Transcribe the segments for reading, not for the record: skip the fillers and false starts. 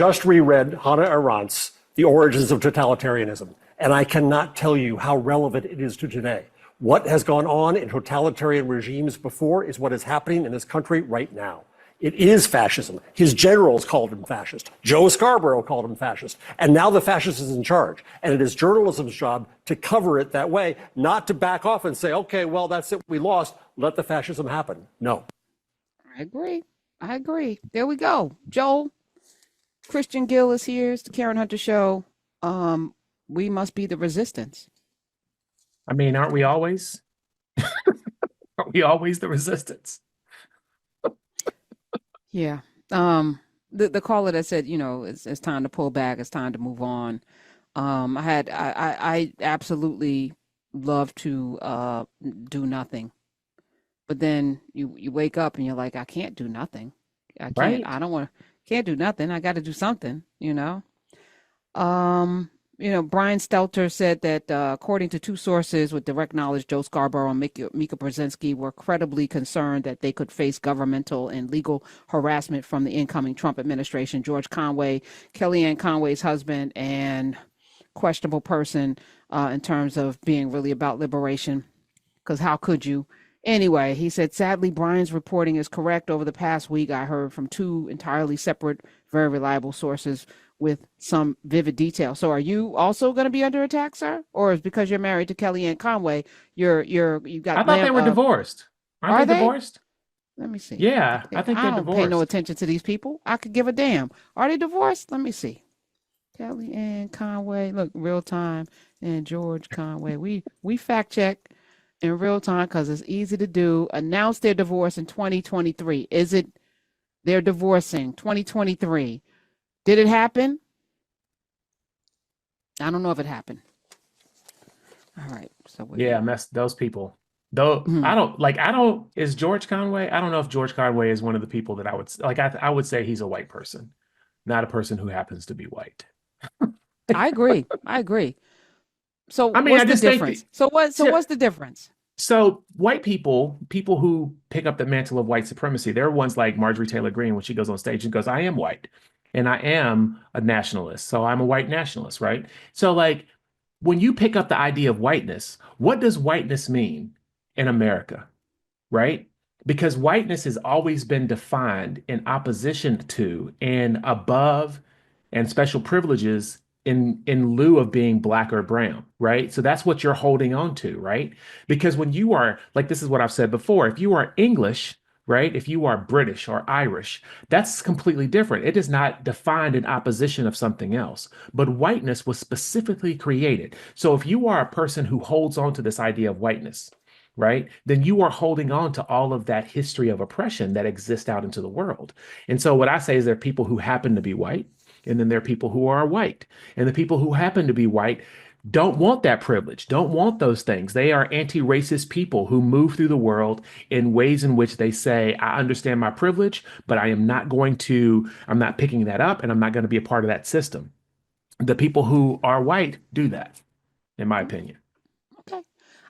just reread Hannah Arendt's The Origins of Totalitarianism, and I cannot tell you how relevant it is to today. What has gone on in totalitarian regimes before is what is happening in this country right now. It is fascism. His generals called him fascist. Joe Scarborough called him fascist. And now the fascist is in charge. And it is journalism's job to cover it that way, not to back off and say, okay, well, that's it. We lost. Let the fascism happen. No. I agree. There we go. Joel, Christian Gill is here. It's the Karen Hunter Show. We must be the resistance. I mean, aren't we always? Aren't we always the resistance? Yeah. The caller that said, it's time to pull back, it's time to move on. I absolutely love to do nothing. But then you wake up and you're like, I can't do nothing. I can't, Right. Can't do nothing. I got to do something, Brian Stelter said that according to two sources with direct knowledge, Joe Scarborough and Mika Brzezinski were credibly concerned that they could face governmental and legal harassment from the incoming Trump administration. George Conway, Kellyanne Conway's husband, and questionable person in terms of being really about liberation, because how could you? Anyway, he said, sadly, Brian's reporting is correct. Over the past week, I heard from two entirely separate, very reliable sources with some vivid detail. So are you also going to be under attack, sir? Or is because you're married to Kellyanne Conway, you got... I thought they were divorced. Aren't they divorced? Let me see. Yeah, I think they're divorced. I don't pay no attention to these people. I could give a damn. Are they divorced? Let me see. Kellyanne Conway, look, real time, and George Conway. We fact check in real time because it's easy to do. Announced their divorce in 2023. Is it they're divorcing 2023? Did it happen? I don't know if it happened. All right. So mess those people. Though is George Conway? I don't know if George Conway is one of the people that I would like. I would say he's a white person, not a person who happens to be white. I agree. So I mean, what's the difference? What's the difference? So white people who pick up the mantle of white supremacy, they're ones like Marjorie Taylor Greene when she goes on stage and goes, I am white and I am a nationalist. So I'm a white nationalist, right? So like when you pick up the idea of whiteness, what does whiteness mean in America, right? Because whiteness has always been defined in opposition to and above and special privileges in lieu of being black or brown, right? So that's what you're holding on to, right? Because when you are, like, this is what I've said before, if you are English, right? If you are British or Irish, that's completely different. It is not defined in opposition of something else, but whiteness was specifically created. So if you are a person who holds on to this idea of whiteness, right, then you are holding on to all of that history of oppression that exists out into the world. And so what I say is there are people who happen to be white, and then there are people who are white. And the people who happen to be white don't want that privilege, don't want those things. They are anti-racist people who move through the world in ways in which they say, I understand my privilege, but I'm not picking that up, and I'm not going to be a part of that system. The people who are white do that, in my opinion. Okay.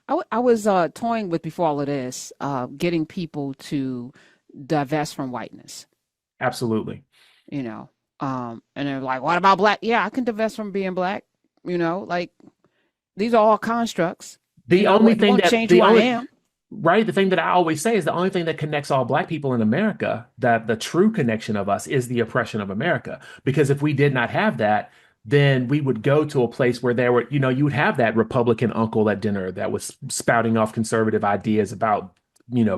I was toying with, before all of this, getting people to divest from whiteness. Absolutely. And they're like, what about black? Yeah, I can divest from being black. Like these are all constructs. The only thing that change who I am. Right. The thing that I always say is the only thing that connects all black people in America, that the true connection of us, is the oppression of America. Because if we did not have that, then we would go to a place where there were, you would have that Republican uncle at dinner that was spouting off conservative ideas about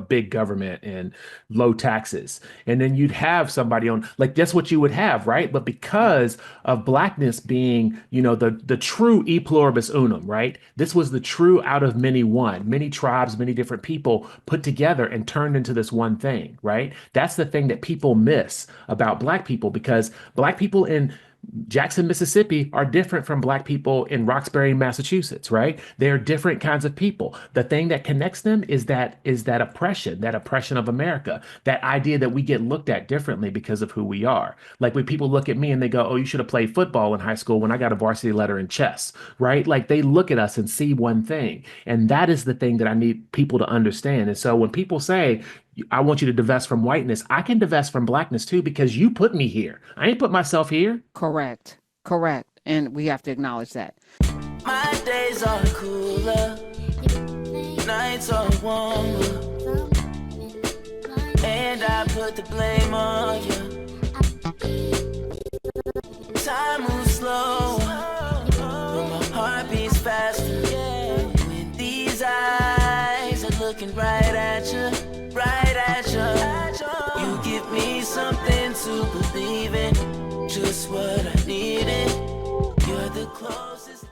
big government and low taxes. And then you'd have somebody on, like, that's what you would have, right? But because of blackness being, the true e pluribus unum, right? This was the true out of many one, many tribes, many different people put together and turned into this one thing, right? That's the thing that people miss about black people, because black people in Jackson, Mississippi are different from black people in Roxbury, Massachusetts, right? They're different kinds of people. The thing that connects them is that oppression of America, that idea that we get looked at differently because of who we are. Like when people look at me and they go, oh, you should have played football in high school when I got a varsity letter in chess, right? Like they look at us and see one thing. And that is the thing that I need people to understand. And so when people say, I want you to divest from whiteness. I can divest from blackness too because you put me here. I ain't put myself here. Correct. And we have to acknowledge that. My days are cooler, nights are warmer, and I put the blame on you. Time moves slow.